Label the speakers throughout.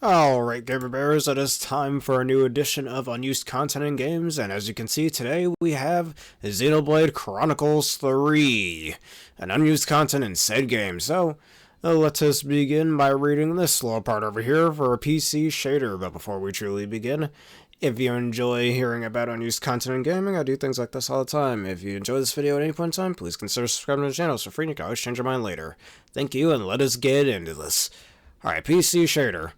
Speaker 1: Alright, Gamer Bears, it is time for a new edition of Unused Content and Games, and as you can see, today we have Xenoblade Chronicles 3, an unused content in said game. So, let us begin by reading this little part over here for a PC shader. But before we truly begin, if you enjoy hearing about unused content in gaming, I do things like this all the time. If you enjoy this video at any point in time, please consider subscribing to the channel so free and you can always change your mind later. Thank you, and let us get into this. Alright, PC shader.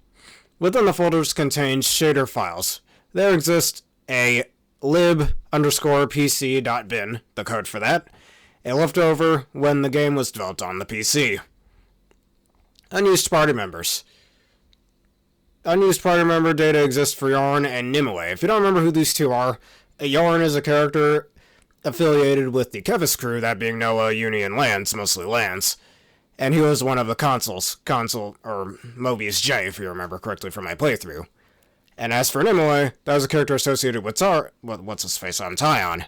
Speaker 1: Within the folders contains shader files. There exists a lib_pc.bin, the code for that, a leftover when the game was developed on the PC. Unused party members. Unused party member data exists for Yarn and Nimue. If you don't remember who these two are, Yarn is a character affiliated with the Kevis crew, that being Noah, Uni, and Lance, mostly Lance. And he was one of the consoles, or Mobius J, if you remember correctly from my playthrough. And as for Nimue, that was a character associated with what's-his-face on Tyon.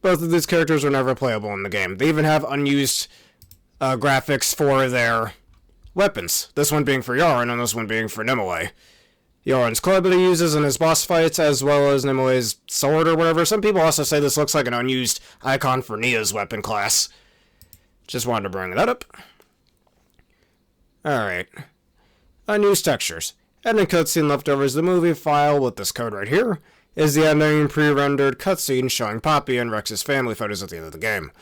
Speaker 1: Both of these characters were never playable in the game. They even have unused graphics for their weapons. This one being for Yarn, and this one being for Nimue. Yarn's club that he uses in his boss fights, as well as Nimue's sword or whatever. Some people also say this looks like an unused icon for Nia's weapon class. Just wanted to bring that up. Alright. Unused textures. Ending cutscene leftovers. The movie file with this code right here is the ending pre-rendered cutscene showing Poppy and Rex's family photos at the end of the game.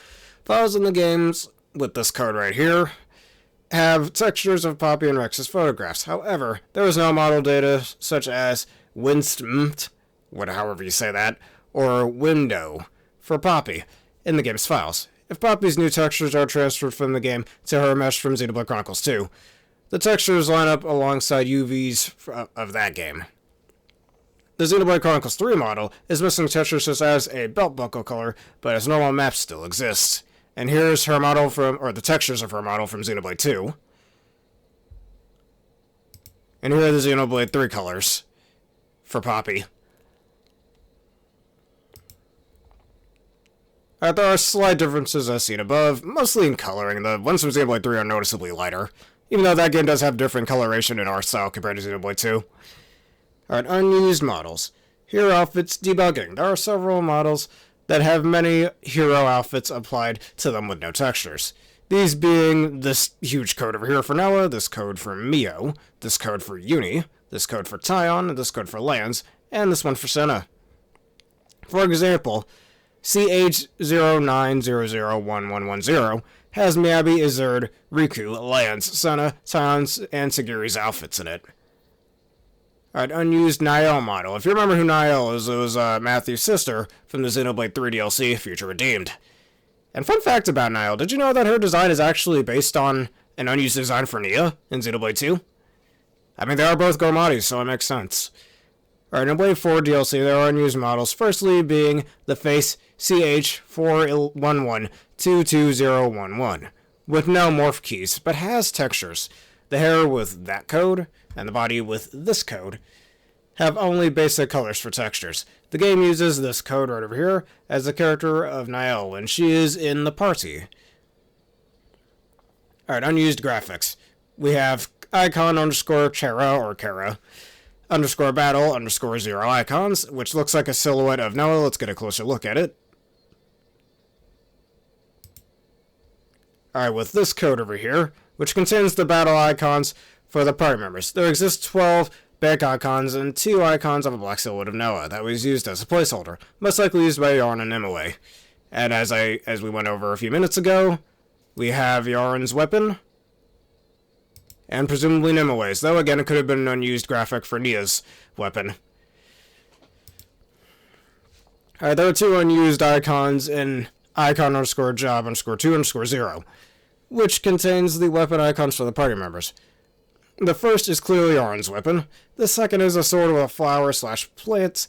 Speaker 1: Files in the games with this code right here have textures of Poppy and Rex's photographs. However, there is no model data such as winstmt, however you say that, or window for Poppy in the game's files. If Poppy's new textures are transferred from the game to her mesh from Xenoblade Chronicles 2, the textures line up alongside UVs of that game. The Xenoblade Chronicles 3 model is missing textures such as a belt buckle color, but its normal map still exists. And here's her model the textures of her model from Xenoblade 2. And here are the Xenoblade 3 colors for Poppy. There are slight differences as seen above, mostly in coloring. The ones from Xenoblade 3 are noticeably lighter, even though that game does have different coloration and art style compared to Xenoblade 2. Alright, unused models. Hero outfits debugging. There are several models that have many hero outfits applied to them with no textures. These being this huge code over here for Noah, this code for Mio, this code for Uni, this code for Tyon, this code for Lance, and this one for Senna. For example, CH09001110 has Miyabi, Izzard, Riku, Lance, Senna, Tyon's, and Sagiri's outfits in it. Alright, unused Niall model. If you remember who Niall is, it was Matthew's sister from the Xenoblade 3 DLC, Future Redeemed. And fun fact about Niall, did you know that her design is actually based on an unused design for Nia in Xenoblade 2? I mean, they are both Gormatis, so it makes sense. Alright, in Blade 4 DLC, there are unused models, firstly being the face CH4112211, with no morph keys, but has textures. The hair with that code, and the body with this code, have only basic colors for textures. The game uses this code right over here as the character of Niall when she is in the party. Alright, unused graphics. We have icon underscore Chera or Kara, underscore battle underscore 0 icons, which looks like a silhouette of Noah. Let's get a closer look at it. Alright, with this code over here, which contains the battle icons for the party members. There exist 12 back icons and 2 icons of a black silhouette of Noah that was used as a placeholder, most likely used by Yarn and Nimue. And as we went over a few minutes ago, we have Yarn's weapon, and presumably Nimue's, though again it could have been an unused graphic for Nia's weapon. Alright, there are 2 unused icons in icon underscore job underscore 2 underscore 0, which contains the weapon icons for the party members. The first is clearly Yarn's weapon. The second is a sword with a flower / plant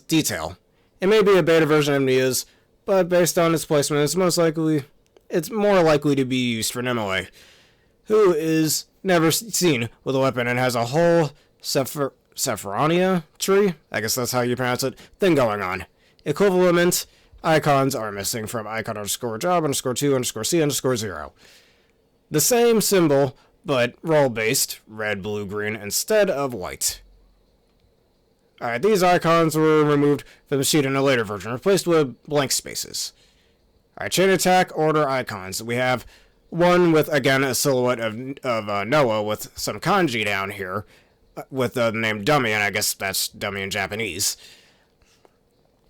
Speaker 1: detail. It may be a beta version of Nia's, but based on its placement, it's more likely to be used for Nimue, who is never seen with a weapon and has a whole Sephironia tree, I guess that's how you pronounce it, thing going on. Equivalent icons are missing from icon underscore job underscore 2 underscore C underscore 0. The same symbol but role-based, red, blue, green, instead of white. Alright, these icons were removed from the sheet in a later version, replaced with blank spaces. Alright, chain attack order icons. We have one with, again, a silhouette of Noah with some kanji down here, with the name Dummy, and I guess that's Dummy in Japanese.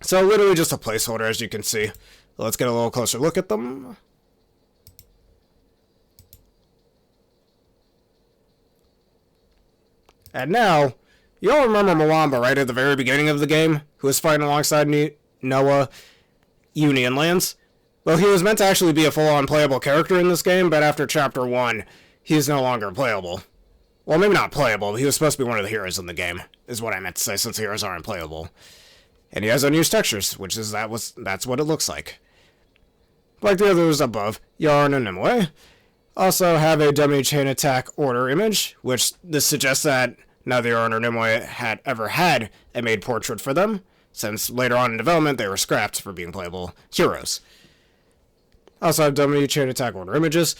Speaker 1: So literally just a placeholder, as you can see. Let's get a little closer look at them. And now, you all remember Mwamba, right, at the very beginning of the game, who was fighting alongside Noah, Uni, and Lance? Well, he was meant to actually be a full-on playable character in this game, but after Chapter 1, he is no longer playable. Well, maybe not playable, but he was supposed to be one of the heroes in the game, is what I meant to say, since heroes aren't playable. And he has unused textures, which is that's what it looks like. Like the others above, Yarn and Nimue also have a dummy chain attack order image, which this suggests that neither Yarn or Nimue had ever had a made portrait for them, since later on in development they were scrapped for being playable heroes. Also have dummy chain attack order images,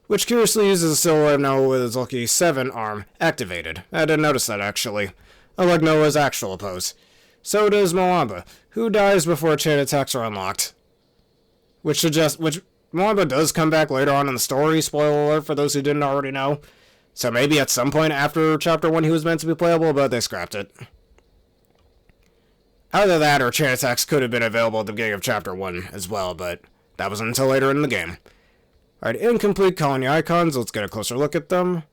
Speaker 1: which curiously uses a silhouette of Noah with his lucky 7 arm activated. I didn't notice that, actually. Unlike Noah's actual pose. So does Mwamba, who dies before chain attacks are unlocked. Which Mwamba does come back later on in the story, spoiler alert for those who didn't already know. So maybe at some point after Chapter 1 he was meant to be playable, but they scrapped it. Either that or chain attacks could have been available at the beginning of Chapter 1 as well, but that wasn't until later in the game. Alright, incomplete colony icons, let's get a closer look at them.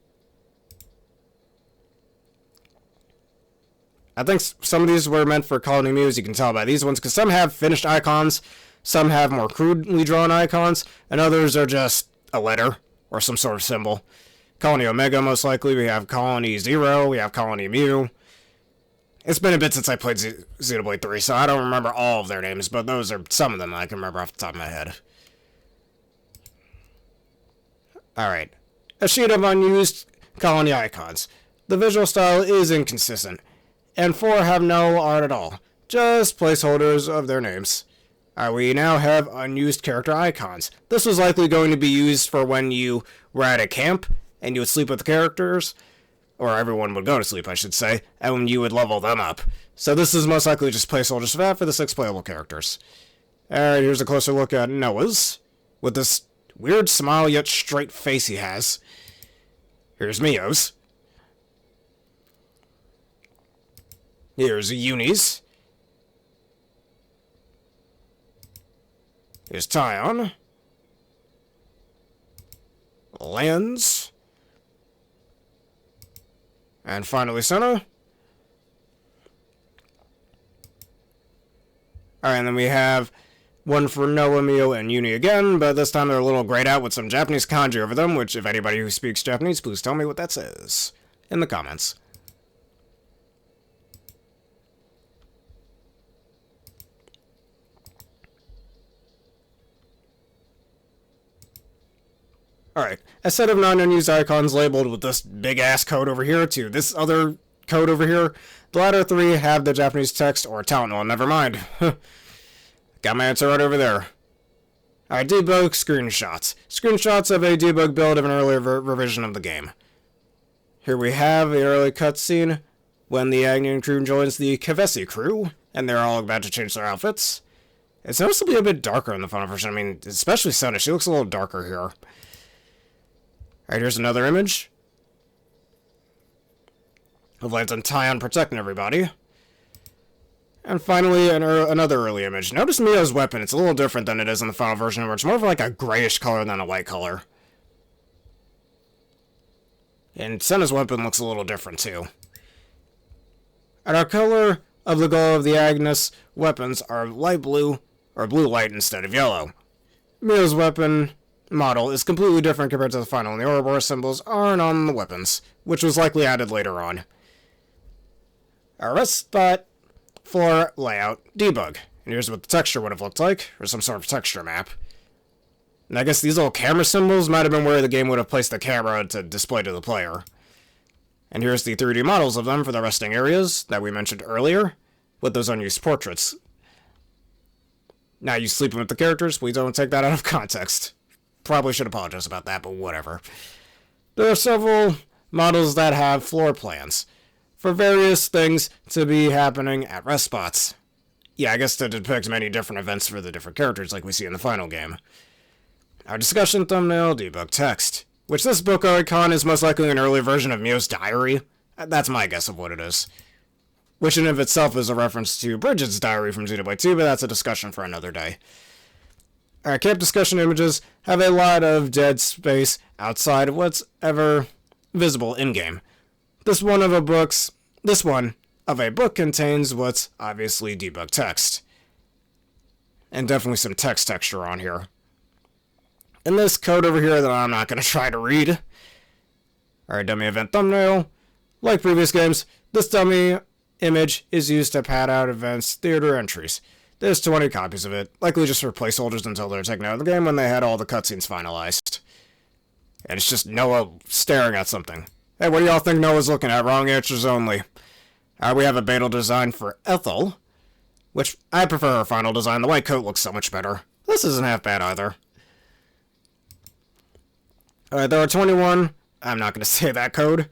Speaker 1: I think some of these were meant for colony muse, you can tell by these ones, because some have finished icons, some have more crudely drawn icons, and others are just a letter, or some sort of symbol. Colony Omega, most likely, we have Colony Zero, we have Colony Mu. It's been a bit since I played Xenoblade 3, so I don't remember all of their names, but those are some of them I can remember off the top of my head. Alright, a sheet of unused colony icons. The visual style is inconsistent, and 4 have no art at all, just placeholders of their names. We now have unused character icons. This was likely going to be used for when you were at a camp, and you would sleep with the characters, or everyone would go to sleep, I should say, and when you would level them up. So this is most likely just placeholders for that for the 6 playable characters. Alright, here's a closer look at Noah's, with this weird smile yet straight face he has. Here's Mio's. Here's Uni's. Here's Tyon. Lan's. And finally Senna. Alright, and then we have one for Noah, Mio, and Uni again, but this time they're a little grayed out with some Japanese kanji over them, which, if anybody who speaks Japanese, please tell me what that says in the comments. Alright, a set of non-unused icons labeled with this big-ass code over here to this other code over here. The latter 3 have the Japanese text or talent. Well, never mind. Got my answer right over there. Alright, debug screenshots. Screenshots of a debug build of an earlier revision of the game. Here we have the early cutscene when the Agnian crew joins the Kavesi crew, and they're all about to change their outfits. It's noticeably a bit darker in the final version. I mean, especially Senna. She looks a little darker here. Alright, here's another image of Lance and Tyon protecting everybody. And finally, another early image. Notice Mio's weapon. It's a little different than it is in the final version, where it's more of like a grayish color than a white color. And Senna's weapon looks a little different, too. And our color of the glow of the Agnes weapons are light blue, or blue light instead of yellow. Mio's weapon model is completely different compared to the final, and the Ouroboros symbols aren't on the weapons, which was likely added later on. Our rest spot, floor, layout, debug. And here's what the texture would have looked like, or some sort of texture map. And I guess these little camera symbols might have been where the game would have placed the camera to display to the player. And here's the 3D models of them for the resting areas that we mentioned earlier, with those unused portraits. Now, you sleeping with the characters, please don't take that out of context. Probably should apologize about that, but whatever. There are several models that have floor plans for various things to be happening at rest spots. Yeah, I guess to depict many different events for the different characters like we see in the final game. Our discussion thumbnail, debug text, which this book icon is most likely an early version of Mio's diary. That's my guess of what it is. Which in of itself is a reference to Bridget's diary from Xenoblade 2, but that's a discussion for another day. Alright, camp discussion images have a lot of dead space outside of what's ever visible in-game. This one of a book contains what's obviously debug text. And definitely some text texture on here. And this code over here that I'm not going to try to read. Alright, dummy event thumbnail. Like previous games, this dummy image is used to pad out events theater entries. There's 20 copies of it, likely just for placeholders until they're taken out of the game when they had all the cutscenes finalized. And it's just Noah staring at something. Hey, what do y'all think Noah's looking at? Wrong answers only. We have a beta design for Ethel, which I prefer her final design. The white coat looks so much better. This isn't half bad either. Alright, there are 21, I'm not going to say that code,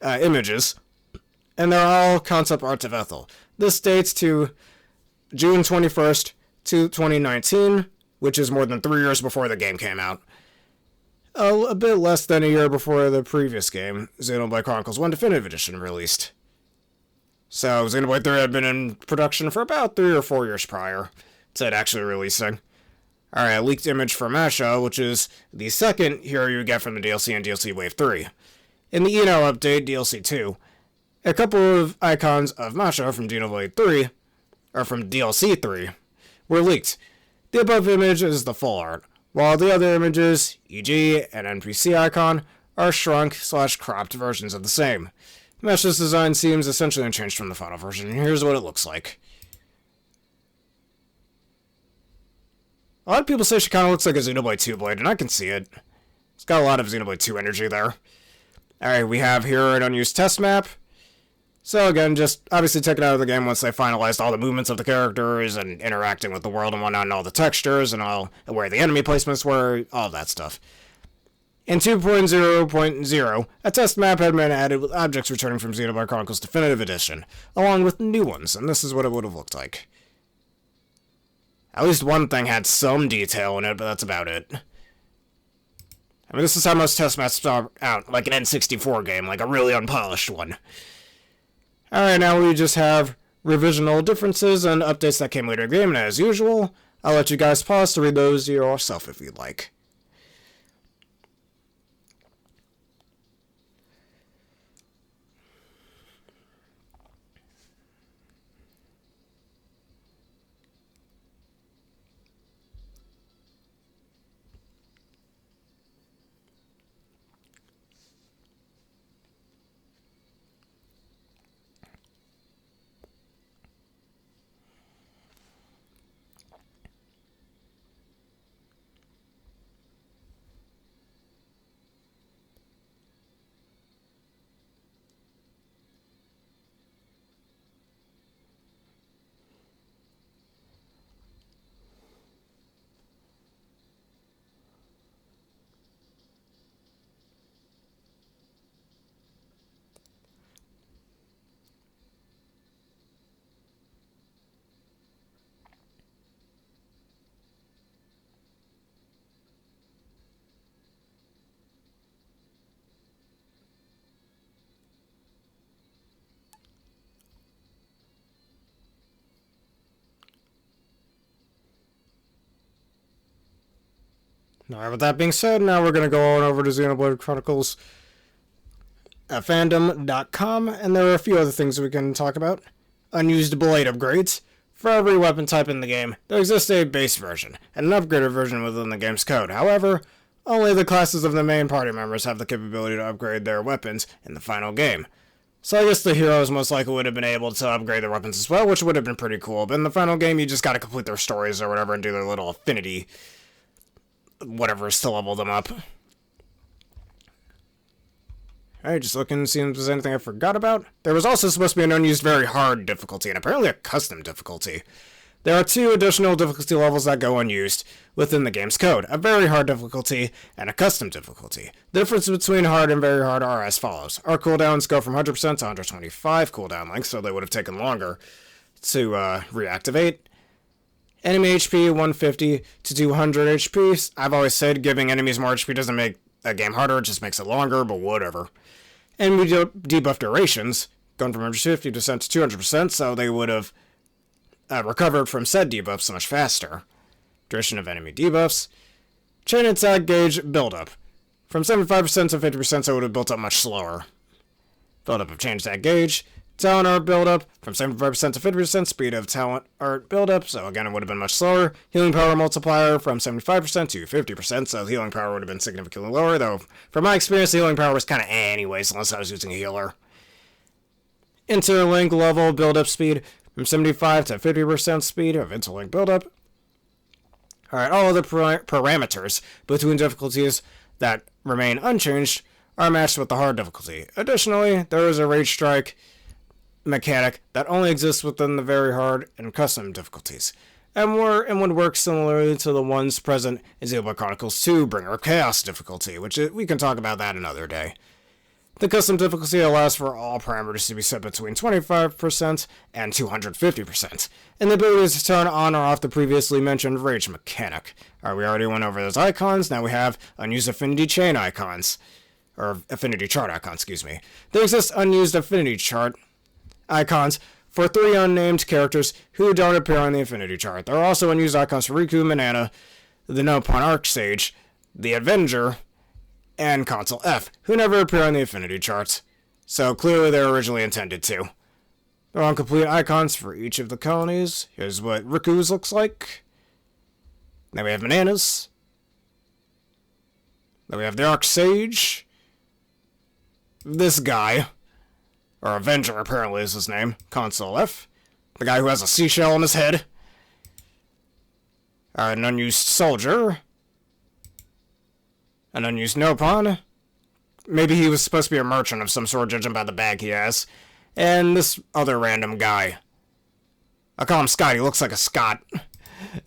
Speaker 1: images, and they're all concept arts of Ethel. This dates to June 21st, 2019, which is more than 3 years before the game came out. A bit less than a year before the previous game, Xenoblade Chronicles 1 Definitive Edition, released. So, Xenoblade 3 had been in production for about 3 or 4 years prior to it actually releasing. Alright, a leaked image for Masha, which is the second hero you get from the DLC and DLC Wave 3. In the Eno update, DLC 2, a couple of icons of Masha from Xenoblade 3, or from DLC 3, were leaked. The above image is the full art, while the other images, e.g. an NPC icon, are shrunk/cropped versions of the same. Masha's design seems essentially unchanged from the final version, and here's what it looks like. A lot of people say she kind of looks like a Xenoblade 2 blade, and I can see it. It's got a lot of Xenoblade 2 energy there. Alright, we have here an unused test map. So again, just obviously taken out of the game once they finalized all the movements of the characters and interacting with the world and whatnot, and all the textures and all where the enemy placements were, all that stuff. In 2.0.0, a test map had been added with objects returning from Xenoblade Chronicles Definitive Edition, along with new ones, and this is what it would have looked like. At least one thing had some detail in it, but that's about it. I mean, this is how most test maps start out, like an N64 game, like a really unpolished one. Alright, now we just have revisional differences and updates that came later in the game, and as usual, I'll let you guys pause to read those yourself if you'd like. Alright, with that being said, now we're going to go on over to Xenoblade Chronicles fandom.com, and there are a few other things we can talk about. Unused blade upgrades. For every weapon type in the game, there exists a base version, and an upgraded version within the game's code. However, only the classes of the main party members have the capability to upgrade their weapons in the final game. So I guess the heroes most likely would have been able to upgrade their weapons as well, which would have been pretty cool. But in the final game, you just gotta complete their stories or whatever and do their little affinity whatever is to level them up. Alright, just looking to see if there's anything I forgot about. There was also supposed to be an unused very hard difficulty, and apparently a custom difficulty. There are 2 additional difficulty levels that go unused within the game's code, a very hard difficulty and a custom difficulty. The difference between hard and very hard are as follows. Our cooldowns go from 100% to 125 cooldown length, so they would have taken longer to reactivate. Enemy HP 150 to 200 HP. I've always said giving enemies more HP doesn't make a game harder, it just makes it longer, but whatever. Enemy debuff durations, going from 150% to 200%, so they would have recovered from said debuffs much faster. Duration of enemy debuffs. Chain attack gauge buildup. From 75% to 50%, so it would have built up much slower. Buildup of chain attack gauge. Talent art buildup. From 75% to 50%, speed of talent art buildup, so again it would have been much slower. Healing power multiplier from 75% to 50%, so healing power would have been significantly lower, though from my experience the healing power was kind of anyways, unless I was using a healer. Interlink level buildup speed. From 75 to 50% speed of interlink buildup. Alright, all other parameters between difficulties that remain unchanged are matched with the hard difficulty. Additionally, there is a Rage Strike mechanic that only exists within the very hard and custom difficulties, and would work similarly to the ones present in Xenoblade Chronicles 2 Bringer of Chaos difficulty, which we can talk about that another day. The custom difficulty allows for all parameters to be set between 25% and 250%, and the ability to turn on or off the previously mentioned Rage mechanic. Alright, we already went over those icons, now we have unused affinity chain icons. Or affinity chart icons, excuse me. There exist unused affinity chart icons for 3 unnamed characters who don't appear on the affinity chart. There are also unused icons for Riku, Manana, the Nopon Archsage, the Avenger, and Console F, who never appear on the affinity charts, so clearly they were originally intended to. There are incomplete icons for each of the colonies. Here's what Riku's looks like. Then we have Manana's. Then we have the Archsage. This guy, or Avenger apparently is his name, Console F. The guy who has a seashell on his head. An unused soldier. An unused Nopon. Maybe he was supposed to be a merchant of some sort, judging by the bag he has. And this other random guy. I call him Scott, he looks like a Scot.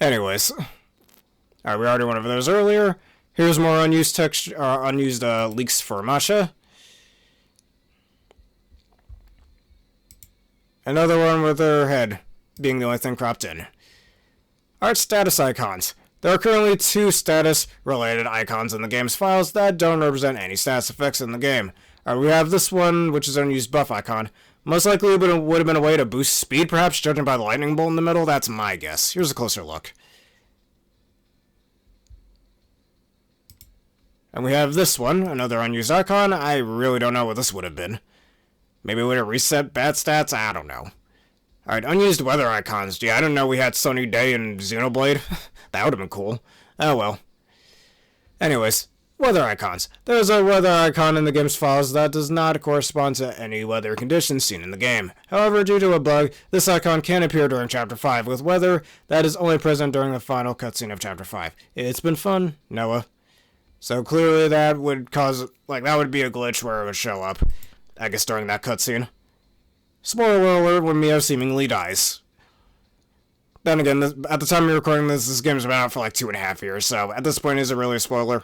Speaker 1: Anyways. Alright, we already went over those earlier. Here's more unused leaks for Masha. Another one with her head being the only thing cropped in. Alright, status icons. There are currently 2 status-related icons in the game's files that don't represent any status effects in the game. We have this one, which is an unused buff icon. Most likely it would have been a way to boost speed, perhaps, judging by the lightning bolt in the middle. That's my guess. Here's a closer look. And we have this one, another unused icon. I really don't know what this would have been. Maybe it would have reset bat stats? I don't know. Alright, unused weather icons. Gee, I didn't know we had Sunny Day in Xenoblade. That would have been cool. Oh well. Anyways, weather icons. There's a weather icon in the game's files that does not correspond to any weather conditions seen in the game. However, due to a bug, this icon can appear during Chapter 5 with weather that is only present during the final cutscene of Chapter 5. It's been fun, Noah. So clearly that would cause, that would be a glitch where it would show up, I guess, during that cutscene. Spoiler alert when Mio seemingly dies. Then again, at the time of recording this game's been out for 2.5 years, so at this point, is it really a spoiler?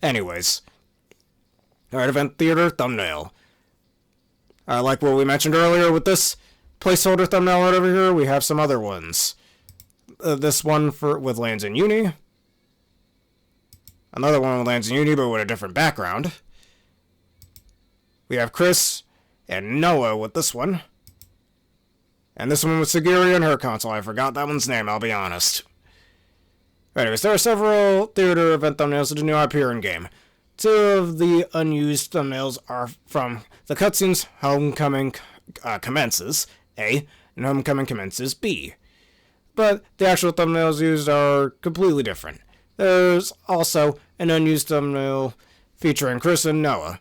Speaker 1: Anyways. Alright, event theater thumbnail. Like what we mentioned earlier with this placeholder thumbnail right over here, we have some other ones. This one with Lands in Uni. Another one with Lands in Uni, but with a different background. We have Chris and Noah with this one. And this one with Sagiri and her console. I forgot that one's name, I'll be honest. Anyways, there are several theater event thumbnails that do not appear in-game. 2 of the unused thumbnails are from the cutscenes Homecoming Commences, A, and Homecoming Commences, B. But the actual thumbnails used are completely different. There's also an unused thumbnail featuring Chris and Noah.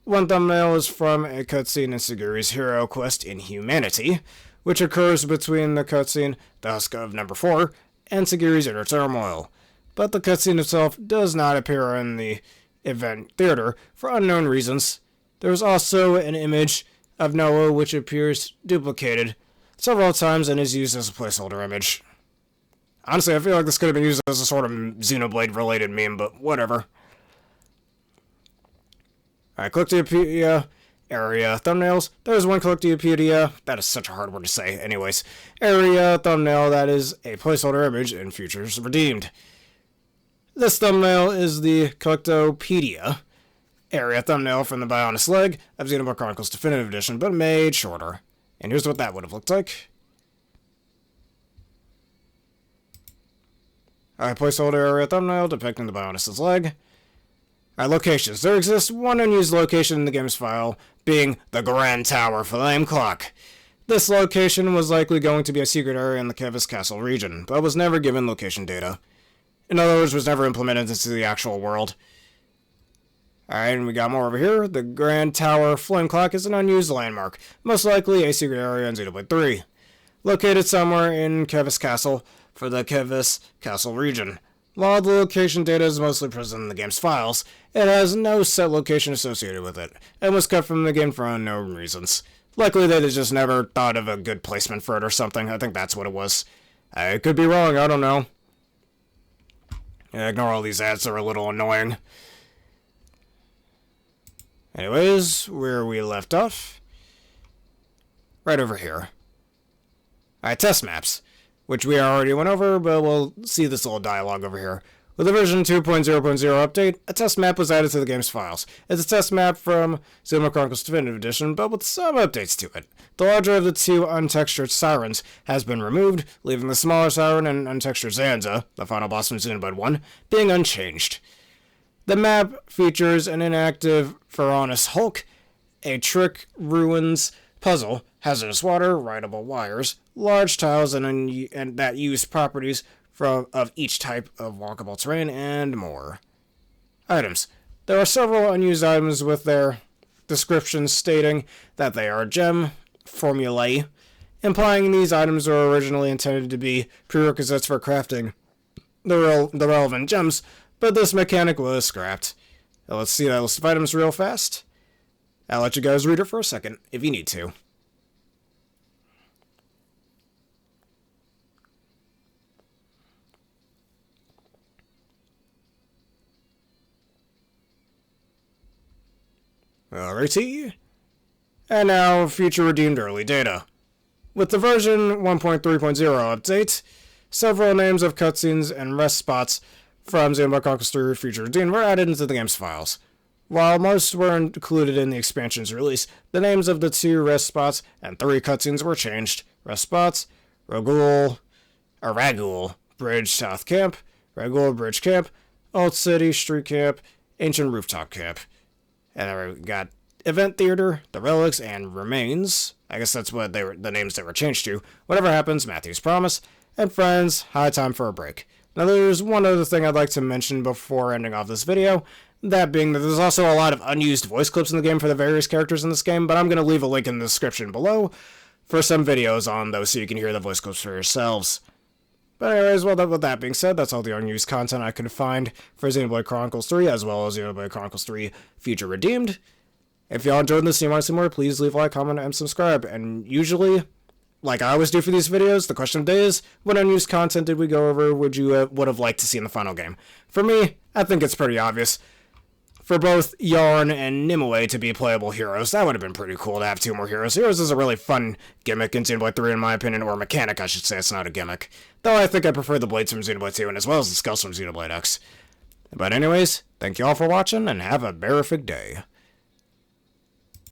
Speaker 1: One thumbnail is from a cutscene in Sagiri's hero quest in Humanity, which occurs between the cutscene The Husk of Number 4 and Sagiri's Inner Turmoil. But the cutscene itself does not appear in the event theater for unknown reasons. There's also an image of Noah which appears duplicated several times and is used as a placeholder image. Honestly, I feel like this could have been used as a sort of Xenoblade-related meme, but whatever. Alright, Collectopedia, area, thumbnails. There's one Collectopedia. That is such a hard word to say. Anyways, area, thumbnail, that is a placeholder image in Futures Redeemed. This thumbnail is the Collectopedia area thumbnail from the Bionis leg of Xenoblade Chronicles Definitive Edition, but made shorter. And here's what that would have looked like. Alright, placeholder area thumbnail depicting the Bionis' leg. Alright, locations. There exists one unused location in the game's file, being the Grand Tower Flame Clock. This location was likely going to be a secret area in the Kevis Castle region, but was never given location data. In other words, was never implemented into the actual world. Alright, and we got more over here. The Grand Tower Flame Clock is an unused landmark, most likely a secret area in Xenoblade 3. Located somewhere in Kevis Castle for the Kevis Castle region. While the location data is mostly present in the game's files, it has no set location associated with it, and was cut from the game for unknown reasons. Likely they just never thought of a good placement for it or something. I think that's what it was. I could be wrong, I don't know. Yeah, ignore all these ads, they're a little annoying. Anyways, where we left off. Right over here. Alright, test maps, which we already went over, but we'll see this little dialogue over here. With the version 2.0.0 update, a test map was added to the game's files. It's a test map from Xenoblade Chronicles Definitive Edition, but with some updates to it. The larger of the two untextured sirens has been removed, leaving the smaller siren and untextured Zanza, the final boss from Xenoblade 1, being unchanged. The map features an inactive Pharaonis Hulk, a trick ruins puzzle, hazardous water, rideable wires, large tiles, and that use properties of each type of walkable terrain, and more. Items. There are several unused items with their descriptions stating that they are gem formulae, implying these items were originally intended to be prerequisites for crafting the relevant gems, but this mechanic was scrapped. Now let's see that list of items real fast. I'll let you guys read it for a second, if you need to. Alrighty. And now, Future Redeemed Early Data. With the version 1.3.0 update, several names of cutscenes and rest spots from Xenoblade Chronicles 3 Future Redeemed were added into the game's files. While most were included in the expansion's release, the names of the 2 rest spots and 3 cutscenes were changed. Rest spots, Ragul Bridge South Camp, Ragul Bridge Camp, Old City Street Camp, Ancient Rooftop Camp. And then we got Event Theater, The Relics, and Remains. I guess that's what the names they were changed to. Whatever happens, Matthew's Promise. And Friends, High Time for a Break. Now there's one other thing I'd like to mention before ending off this video. That being that there's also a lot of unused voice clips in the game for the various characters in this game, but I'm going to leave a link in the description below for some videos on those so you can hear the voice clips for yourselves. But anyways, well, with that being said, that's all the unused content I could find for Xenoblade Chronicles 3, as well as Xenoblade Chronicles 3 Future Redeemed. If y'all enjoyed this and you want to see more, please leave a like, comment, and subscribe. And usually, like I always do for these videos, the question of the day is, what unused content did we go over would you would have liked to see in the final game? For me, I think it's pretty obvious. For both Yarn and Nimue to be playable heroes, that would have been pretty cool to have 2 more heroes. Heroes is a really fun gimmick in Xenoblade 3 in my opinion, or mechanic I should say, it's not a gimmick. Though I think I prefer the blades from Xenoblade 2 and as well as the skulls from Xenoblade X. But anyways, thank you all for watching and have a berrific day.